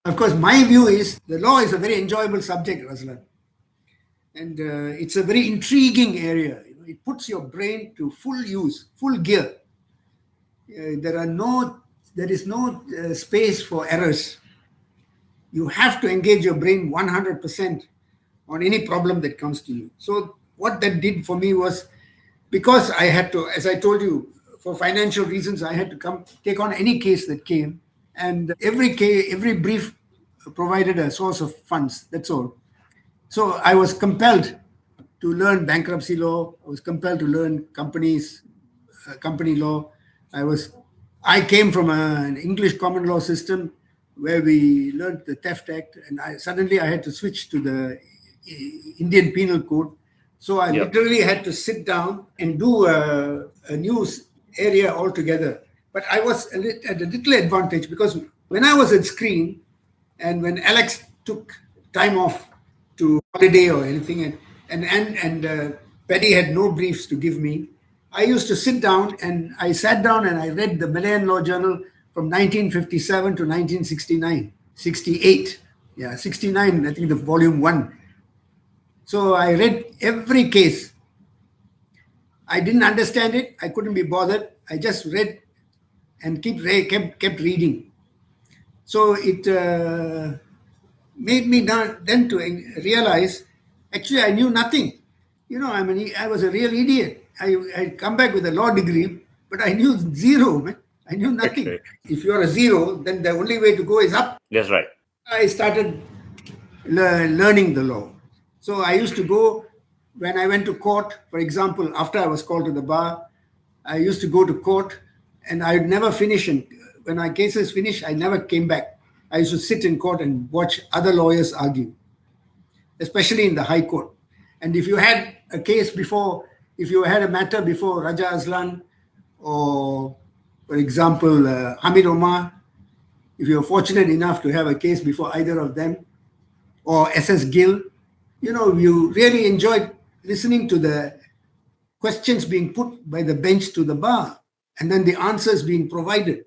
Of course, my view is the law is a very enjoyable subject, Razlan. And it's a very intriguing area. It puts your brain to full use, full gear. There is no space for errors. You have to engage your brain 100% on any problem that comes to you. So what that did for me was, because I had to, as I told you, for financial reasons, I had to take on any case that came, and every brief provided a source of funds. That's all. So I was compelled to learn bankruptcy law. I was compelled to learn company law. I came from an English common law system where we learned the Theft Act, and suddenly I had to switch to the Indian Penal Code. So I Yep. literally had to sit down and do a new area altogether. But I was at a little advantage, because when I was at screen and when Alex took time off to holiday or anything, and Paddy had no briefs to give me, I used to sit down, and I sat down and I read the Malayan Law Journal from 1957 to 1969, 68. Yeah, 69, I think the volume 1. So I read every case. I didn't understand it. I couldn't be bothered. I just read and kept reading. So it made me then to realize, actually, I knew nothing. I was a real idiot. I'd come back with a law degree, but I knew zero, man. I knew nothing. Okay. If you're a zero, then the only way to go is up. That's right. I started learning the law. So I used to go, when I went to court, for example, after I was called to the bar, I used to go to court, and I'd never finish. And when my cases finished, I never came back. I used to sit in court and watch other lawyers argue, especially in the High Court. And if you had a case before, if you had a matter before Raja Azlan or, for example, Hamid Omar, if you're fortunate enough to have a case before either of them, or SS Gill, you really enjoyed listening to the questions being put by the bench to the bar, and then the answers being provided.